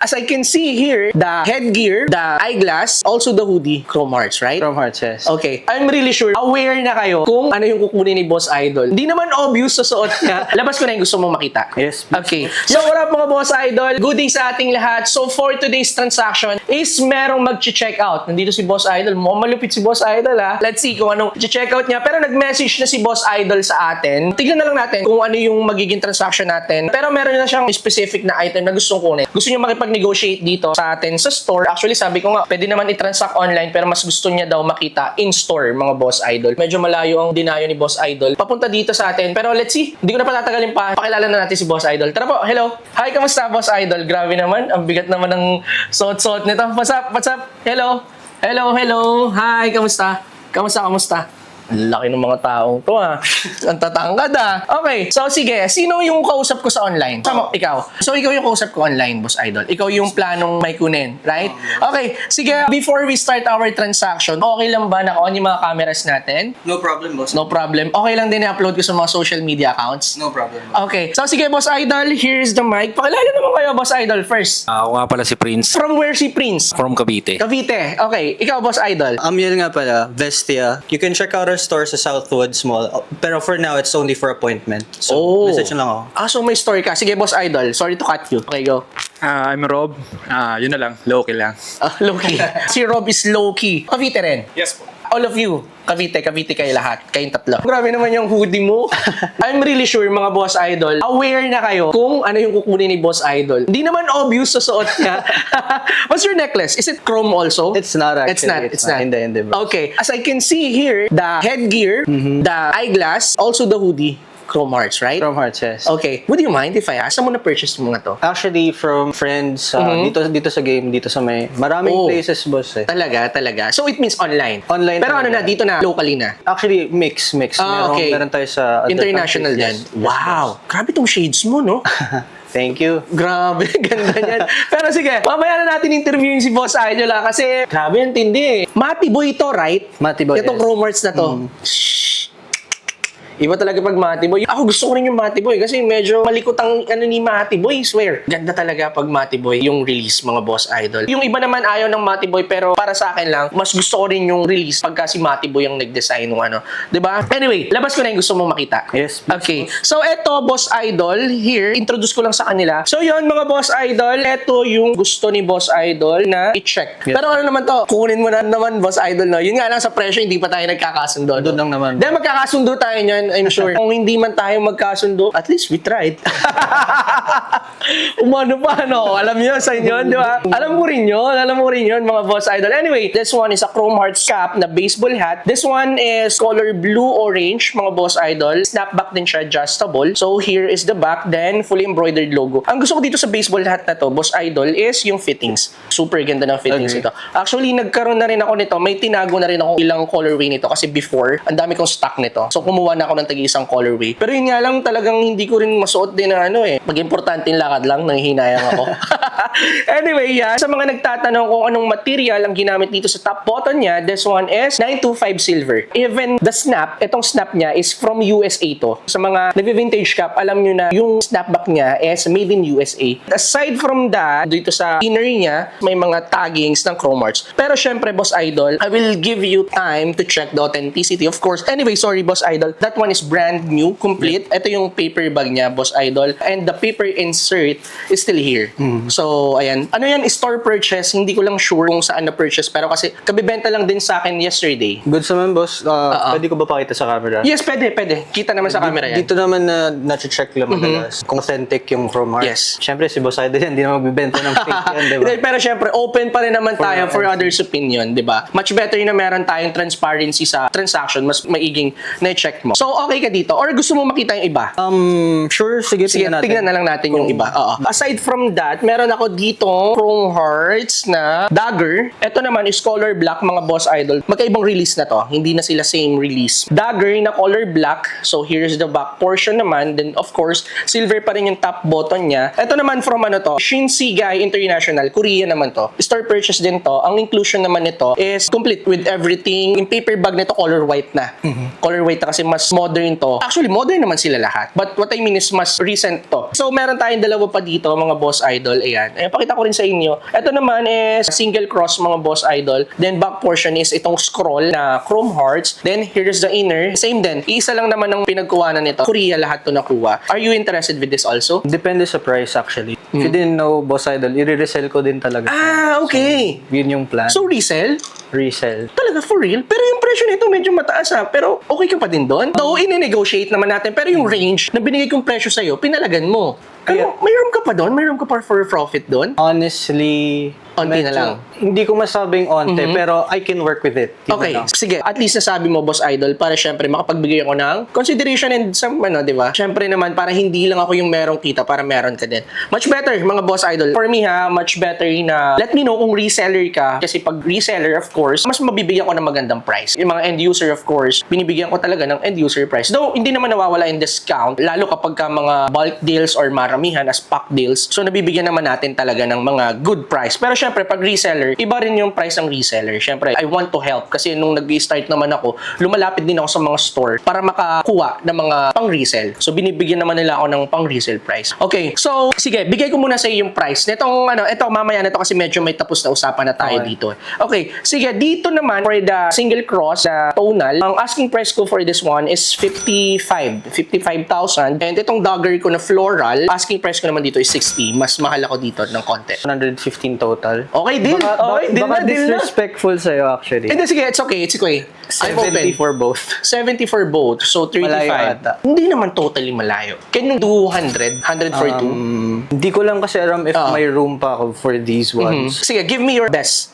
As I can see here, the headgear, the eyeglass, also the hoodie, Chrome Hearts, right? Chrome Hearts, yes. Okay. I'm really sure, aware na kayo kung ano yung kukunin ni Boss Idol. Hindi naman obvious sa suot niya. Labas ko na yung gusto mong makita. Yes. Okay. So, what up mga Boss Idol? Good day sa ating lahat. So, for today's transaction is merong mag-check out. Nandito si Boss Idol. Mukhang malupit si Boss Idol, ha? Let's see kung anong check out niya. Pero nag-message na si Boss Idol sa atin. Tignan na lang natin kung ano yung magiging transaction natin. Pero meron na siyang specific na item na gustong kunin. Gusto niya makipag-negotiate dito sa atin sa store. Actually, sabi ko nga, pwede naman i-transact online pero mas gusto niya daw makita in-store, mga Boss Idol. Medyo malayo ang dinayo ni Boss Idol. Papunta dito sa atin. Pero let's see. Hindi ko na patatagalin pa. Pakilala na natin si Boss Idol. Tara po. Hello. Hi, kamusta Boss Idol? Grabe naman. Ang bigat naman ng suot-suot nito. What's up? What's up? Hello. Hello, hello. Hi, kamusta? Kamusta? Ang laki ng mga taong to, ha. Ang tatangkad, ha. Okay. So, sige. Sino yung kausap ko sa online? Ikaw. So, ikaw yung kausap ko online, Boss Idol. Ikaw yung planong may kunin, right? Okay. Sige. Before we start our transaction, okay lang ba naka-on yung mga cameras natin? No problem, boss. No problem. Okay lang din i-upload ko sa mga social media accounts? No problem. Okay. So, sige, Boss Idol. Here's the mic. Pakilala naman kayo, Boss Idol, first. Ako nga pala si Prince From where si Prince? from Cavite. Cavite. Okay. Ikaw, Boss Idol. Yun nga pala, Vestia. You can check out our store sa Southwoods Mall. Pero for now, it's only for appointment. So, message nyo lang ako. Ah, so may story ka. Sige, Boss Idol. Sorry to cut you. Okay, go. I'm Rob. Yun na lang. Low-key lang. Low-key. Si Rob is low-key. Cavite rin. Yes po. All of you. Cavite kayo lahat. Kayong tatlo. Grabe naman yung hoodie mo. I'm really sure, mga Boss Idol, aware na kayo kung ano yung kukunin ni Boss Idol. Hindi naman obvious sa suot niya. What's your necklace? Is it chrome also? It's not actually. It's not. Hindi, bro. Okay. As I can see here, the headgear, the eyeglass, also the hoodie, Chrome Hearts, right? Chrome Hearts, yes. Okay. Would you mind if I ask? Saan mo na-purchase yung mga to? Actually, from friends, dito sa game, dito sa maraming places, boss eh. Talaga. So, it means online? Online Pero ano talaga. na, dito na, locally na? Actually, mix. Okay. Meron tayo sa other International countries. din? Wow! Grabe tong shades mo, no? Thank you. Grabe, ganda niyan. Pero sige, mamaya na natin interviewin si Boss Idol, kasi grabe ang tindi eh. Mati Boy ito, right? Mati Boy, Itong yes. Chrome Hearts na to. Shhh. Iba talaga pag Mati Boy. Ako gusto ko rin yung Mati Boy kasi medyo malikot ang ano ni Mati Boy, swear. Ganda talaga pag Mati Boy yung release, mga Boss Idol. Yung iba naman ayaw ng Mati Boy, pero para sa akin lang, mas gusto ko rin yung release pagka si Mati Boy ang nag-design ng ano. 'Di ba? Anyway, labas ko na yung gusto mong makita. Yes, please, Okay. So eto, Boss Idol, here, introduce ko lang sa kanila. So yun, mga Boss Idol, eto yung gusto ni Boss Idol na i-check. Yes. Pero ano naman to? Kunin mo na naman, Boss Idol, no? Yun nga lang sa presyo, hindi pa tayo nagkakasundo. Doon lang naman. Then magkakasundo tayo niyan, I'm sure. Kung hindi man tayo magkasundo, at least we tried. Umano pa, no? Alam niyo sa inyo, di ba? Alam mo rin yun, mga Boss Idol. Anyway, this one is a Chrome Hearts cap na baseball hat. This one is color blue-orange, mga Boss Idol. Snapback din siya, adjustable. So, here is the back, then fully embroidered logo. Ang gusto ko dito sa baseball hat na to, Boss Idol, is yung fittings. Super ganda ng fittings ito. Actually, nagkaroon na rin ako nito. May tinago na rin ako ilang colorway nito kasi before, ang dami kong stock nito. So, kumuha na ako ng tagi-isang colorway. Pero yun nga lang, talagang hindi ko rin masuot din na ano eh. Pag-importanteng lakad lang, nanghihinayang ako. Anyway, yan. Sa mga nagtatanong kung anong material ang ginamit dito sa top button niya, this one is 925 silver. Even the snap, itong snap niya is from USA to. Sa mga nag-vintage cap, alam nyo na yung snapback niya is made in USA. Aside from that, dito sa inner niya, may mga taggings ng Chrome Hearts. Pero syempre, Boss Idol, I will give you time to check the authenticity. Of course, anyway, sorry, Boss Idol, that one is brand new, complete. Ito yung paper bag niya, Boss Idol. And the paper insert is still here. So, ayan. Ano yan, store purchase. Hindi ko lang sure kung saan na-purchase. Pero kasi, kabibenta lang din sa akin yesterday. Good naman, boss. Pwede ko ba pakita sa camera? Yes, pwede. Kita naman sa camera yan. Dito naman na-check lang madalas kung authentic yung Chrome Hearts. Yes. Siyempre, si Boss Idol yan, hindi na magbibenta ng fake yan, di ba? Hindi, pero syempre, open pa rin naman tayo for others' opinion, di ba? Much better na meron tayong transparency sa transaction, mas maiging na-check mo. So, okay ka dito? Or gusto mo makita yung iba? Sure, sige, Tingnan na lang natin yung iba. Oo. Aside from that, meron ako dito Chrome Hearts na dagger. Ito naman is color black, mga Boss Idol. Magkaibang release na to. Hindi na sila same release. Dagger na color black. So, here's the back portion naman. Then, of course, silver pa rin yung top button niya. Ito naman from ano to, Shinsegae International. Korea naman to. Store purchase din to. Ang inclusion naman nito is complete with everything. Yung paper bag nito, color white na. Color white na kasi mas modern to. Actually, modern naman sila lahat. But what I mean is mas recent to. So, meron tayong dalawa pa dito, mga boss idol. Ayan. Ayan, pakita ko rin sa inyo. Ito naman is single cross, mga boss idol. Then, back portion is itong scroll na chrome hearts. Then, here's the inner. Same din. Isa lang naman ang pinagkuhanan nito. Korea lahat to nakuha. Are you interested with this also? Depende sa price actually. If you didn't know, Boss Idol, i-resell ko din talaga. Ah, okay. Yun yung plan. So, resell? Resell. Talaga, for real? Pero yung presyo nito medyo mataas ha. Pero okay ka pa din doon? Though, ini-negotiate naman natin. Pero yung range na binigay kong presyo sa'yo, pinalagan mo. Pero may room ka pa doon? May room ka pa for profit doon? Honestly, Onti na lang. Hindi ko masabing onte, pero I can work with it. Yun Okay, lang. sige. At least nasabi mo, Boss Idol, para syempre makapagbigay ako ng consideration and some, di ba? Syempre naman, para hindi lang ako yung merong kita, para meron ka din. Much better, mga Boss Idol. For me ha, much better na let me know kung reseller ka. Kasi pag reseller, of course, mas mabibigyan ko ng magandang price. Yung mga end user, of course, binibigyan ko talaga ng end user price. Though, hindi naman nawawala yung discount, lalo kapag ka mga bulk deals or maramihan as pack deals. So, nabibigyan naman natin talaga ng mga good price. Pero syempre, pag reseller, iba rin yung price ng reseller. Syempre, I want to help kasi nung nag-start naman ako, lumalapit din ako sa mga store para makakuha ng mga pang-resell. So, binibigyan naman nila ako ng pang-resell price. Okay, so, sige, bigay ko muna sa iyo yung price. Nitong, ito, mamaya na ito kasi medyo may tapos na usapan na tayo dito. Okay, sige, dito naman, for the single cross, the tonal, ang asking price ko for this one is 55,000. And itong dagger ko na floral, asking price ko naman dito is 60. Mas mahal ako dito ng konti. 115 total. Okay, deal. Okay, deal Baka na, deal na. disrespectful sa'yo actually. Hindi, sige, it's okay, it's okay. I'm 70 open. for both. 70 for both, so 35. Malayo ata. Hindi naman totally malayo. Can you do 100? 100 for two? Hindi ko lang kasi alam if may room pa ako for these ones. Sige, give me your best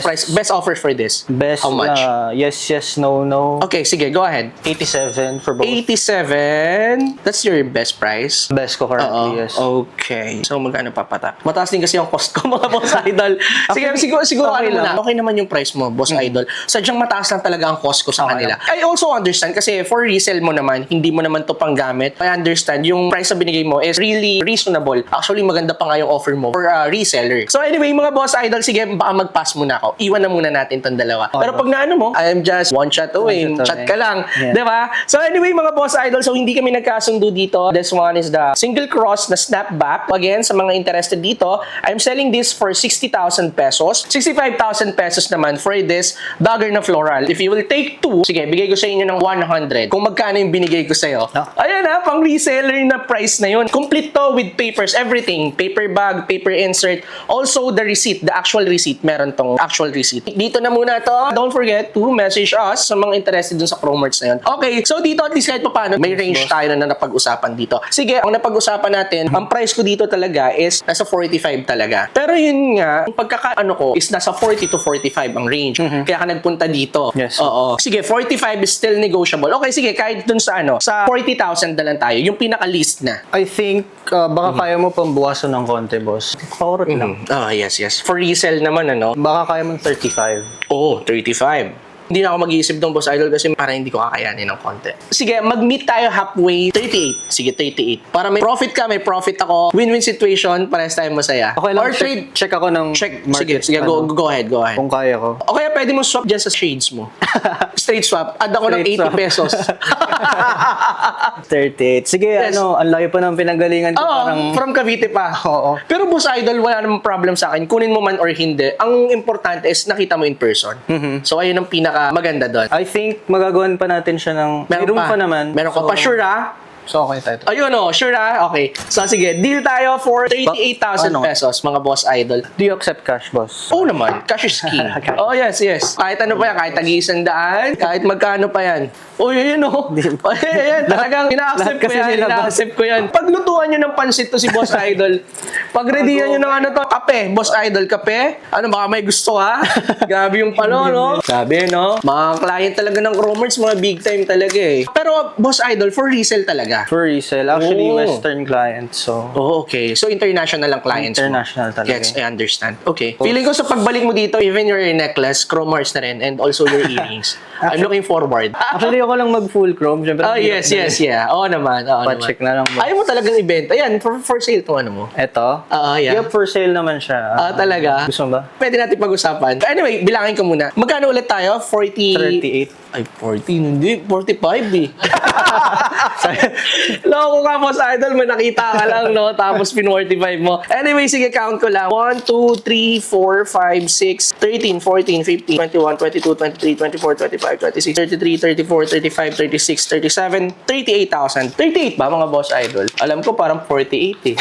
price, best offer for this. Best, How much? yes, no. Okay, sige, go ahead. 87 for both. 87. That's your best price? Best ko currently, Oo. yes. Okay. So, magkano papatak? Mataas din kasi yung cost ko, mga boss idol. Sige, siguro okay ano lang. muna. Okay naman yung price mo, boss idol. Sadyang mataas lang talaga ang cost ko sa Okay kanila. I also understand kasi for resale mo naman, hindi mo naman to panggamit. I understand yung price na binigay mo is really reasonable. Actually, maganda pa nga yung offer mo for a reseller. So, anyway, mga boss idol, sige, baka mag-pass muna ako. Iwan na muna natin tong dalawa. Pero pag naano mo, I am just one shot away. One shot Chat away. ka lang. Yeah. Diba? So anyway, mga boss idol, so hindi kami nagkasundo dito. This one is the single cross na snapback. Again, sa mga interested dito, I'm selling this for 60,000 pesos. 65,000 pesos naman for this dagger na floral. If you will take two, sige, bigay ko sa inyo ng 100. Kung magkano yung binigay ko sa'yo. No. Ayan na, pang reseller na price na yun. Complete to with papers, everything. Paper bag, paper insert. Also, the receipt, the actual receipt. Meron tong actual receipt. Dito na muna to. Don't forget to message us sa mga interested dun sa Chromarts na yun. Okay, so dito at least kahit pa paano, may range tayo na napag-usapan dito. Sige, ang napag-usapan natin, ang price ko dito talaga is nasa 45 talaga. Pero yun nga, ang pagkakaano ko is nasa 40 to 45 ang range. Kaya ka nagpunta dito. Yes. Oo. Sige, 45 is still negotiable. Okay, sige, kahit dun sa sa 40,000 na lang tayo. Yung pinaka-list na. I think baka kaya mo pang buwasan ng konti, boss. Kaurot lang. Yes. For resale naman, Baka kaya mong 35. Oh, 35. Hindi na ako mag-iisip ng boss idol kasi para hindi ko kakayanin ng konti. Sige, mag-meet tayo halfway. 38. Sige, 38. Para may profit ka, may profit ako. Win-win situation, parehas tayo masaya. Okay lang, Or trade. check ako ng Check. market. Sige, go ahead. Kung kaya ko. O kaya pwede mo swap dyan sa shades mo. Straight swap. Add ako ng 80 Straight swap. pesos. 38. Sige, Yes. ang layo pa ng pinanggalingan ko. Oo, Parang, from Cavite pa. Oo. Pero boss idol, wala namang problem sa akin. Kunin mo man or hindi. Ang importante is nakita mo in person. So, ayun ang pinaka maganda doon. I think magagawan pa natin siya ng... May room pa naman. Meron ka So, pa, sure ah? So, okay tayo. Ayun sure ah? Okay. So sige, deal tayo for 38,000 Ano? pesos, mga boss idol. Do you accept cash, boss? Oo naman, cash is king. Oh yes. Kahit ano pa yan, kahit tag-100, kahit magkano pa yan. Oh yun Ayan, talagang ina-accept ko kasi yan, nila, ina-accept ko yan. Paglutuan nyo ng pansit to si boss idol, pagreadyan nyo ng kape, boss idol, kape, baka may gusto ha? Grabe yung palo, no? Grabe, no? Mga client talaga ng Chromarts, mga big time talaga eh. Pero boss idol, for resale talaga. For resale. Actually, Oh. Western clients. So, Oh, okay. So, international lang clients International mo. talaga. Gets, I understand. Okay. Feeling ko sa pagbalik mo dito, even your necklace, Chromarts na rin, and also your earrings. I'm looking forward. Actually, ako lang mag-full chrome. Siyempre, Oh, yes, yeah. Oo naman, oo naman. Pa-check na lang mo. Ayaw mo talagang ibenta. Ayan, for sale to ano mo. Ito? Yeah. Yup, for sale naman siya. Talaga? Gusto mo ba? Pwede natin pag-usapan. Anyway, bilangin ko muna. Magkano ulit tayo? 38. Ay, 40. Hindi, 45 eh. Loko ka, Boss Idol. May nakita ka lang, no? Tapos pin-45 mo. Anyway, sige, count ko lang. 1, 2, 3, 4, 5, 6, 13, 14, 15, 21, 22, 23, 24, 25, 26, 33, 34, 35, 36, 37, 38,000. 38 ba, mga Boss Idol? Alam ko parang 48 eh.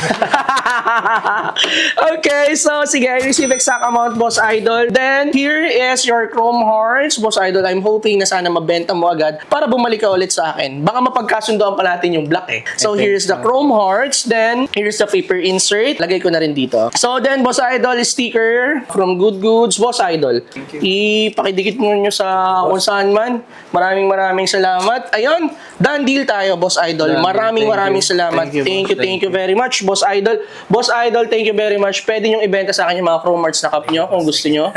Okay, so sige, I receive exact amount, Boss Idol. Then, here is your Chrome Hearts. Boss Idol, I'm hoping na sana mabenta mo agad para bumalik ka ulit sa akin. Baka mapagkasundoan pa natin yung black eh. So, here's the Chrome Hearts. Then, here's the paper insert. Lagay ko na rin dito. So, then, Boss Idol, sticker from Good Goods. Boss Idol, ipakidikit mo nyo sa kung saan man. Maraming salamat. Ayun, done deal tayo, Boss Idol. Maraming salamat. Thank you very much, Boss Idol. Boss Idol, thank you very much. Pwede nyo ibenta sa akin yung mga Chrome Hearts na cup nyo kung gusto nyo.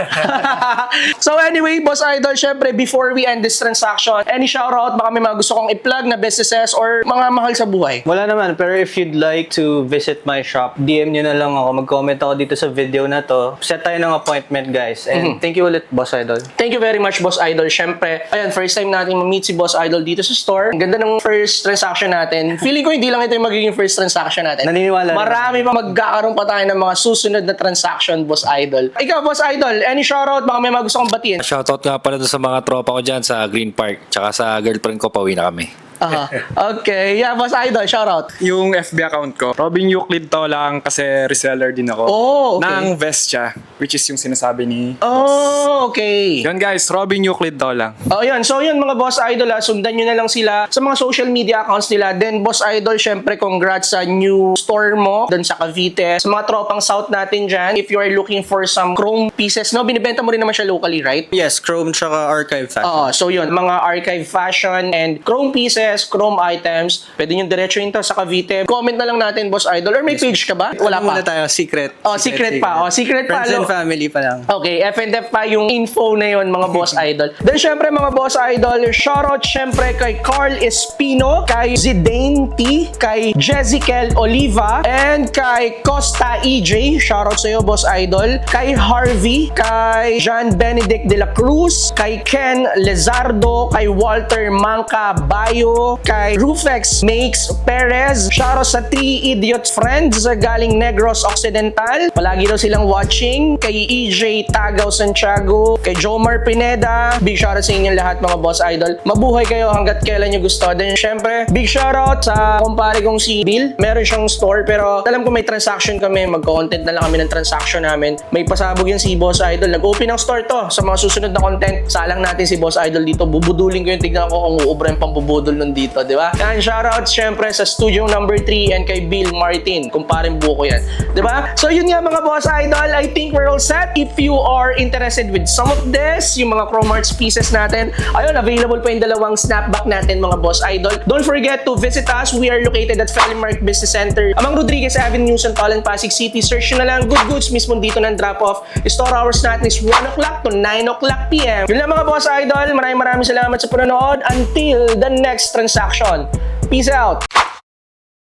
So anyway, Boss Idol, syempre, before we end this transaction, any shoutout, baka may mga gusto kong i-plug na businesses or mga mahal sa buhay? Wala naman, pero if you'd like to visit my shop, DM nyo na lang ako. Mag-comment ako dito sa video na to. Set tayo ng appointment, guys. And thank you ulit, Boss Idol. Thank you very much, Boss Idol. Syempre, ayun, first time natin ma-meet si Boss Idol dito sa store. Ang ganda ng first transaction natin. Feeling ko hindi lang ito yung magiging first transaction natin. Naniniwala Marami pa magkakaroon pa tayo ng mga susunod na transaction, Boss Idol. Ikaw, Boss Idol, any shoutout? Baka may mga gusto kong batiin. Shoutout nga pala doon sa mga tropa ko dyan sa Green Park. Tsaka sa girlfriend ko, pauwi na kami. Okay. Yeah, Boss Idol, shoutout. Yung FB account ko, Robin Euclid to lang kasi reseller din ako. Oh, okay. Ng Vestia, which is yung sinasabi ni Oh, okay. Yun guys, Robin Euclid to lang. Oh, yun. So, yun mga Boss Idol, sundan nyo na lang sila sa mga social media accounts nila. Then, Boss Idol, syempre, congrats sa new store mo doon sa Cavite. Sa mga tropang South natin dyan, if you are looking for some chrome pieces, no? Binibenta mo rin naman siya locally, right? Yes, Chrome tsaka Archive Fashion. Oo, so yun, mga archive fashion and chrome pieces, chrome items, pwede nyo diretso yun to sa Cavite. Comment na lang natin, Boss Idol. Or may page ka ba? Wala Muna pa. tayo, secret. Oh, secret pa. Oh, secret pa. Friends and family pa lang. Okay, F&F pa yung info na yun, mga Boss Idol. Then, syempre, mga Boss Idol, shoutout syempre kay Carl Espino, kay Zidane T, kay Jezikel Oliva, and kay Costa EJ. Shoutout sa'yo, Boss Idol. Kay Harvey, kay John Benedict de la Cruz, kay Ken Lezardo, kay Walter Manca Bayo, kay Rufex Makes Perez. Shoutout sa 3 Idiot Friends galing Negros Occidental. Palagi daw silang watching. Kay EJ Tagaw Santiago, kay Jomar Pineda. Big shoutout sa inyong lahat, mga Boss Idol. Mabuhay kayo hanggat kailan nyo gusto. Then syempre, big shoutout sa kumpare kong si Bill. Meron siyang store pero alam ko may transaction kami. Mag-content na lang kami ng transaction namin. May pasabog yan si Boss Idol. Nag-open ng store to sa mga susunod na content. Salang natin si Boss Idol dito. Bubudulin ko yung tignan ko kung uubra yung pambubudol nun dito, di ba? Yan, shoutout syempre sa Studio Number 3 and kay Bill Martin. Kumparing buko yan. Di ba? So yun nga, mga Boss Idol. I think we're all set. If you are interested with some of this, yung mga Chrome Hearts pieces natin, ayun, available pa yung dalawang snapback natin, mga Boss Idol. Don't forget to visit us. We are located at Felimark Business Center, Amang Rodriguez Avenue, Santolan, Pasig City. Search nyo na lang Good Goods mismo dito ng drop-off. Store hours natin is 1 o'clock to 9 o'clock p.m. Yun lang, mga Boss Idol. Maraming salamat sa panonood. Until the next transaction. Peace out!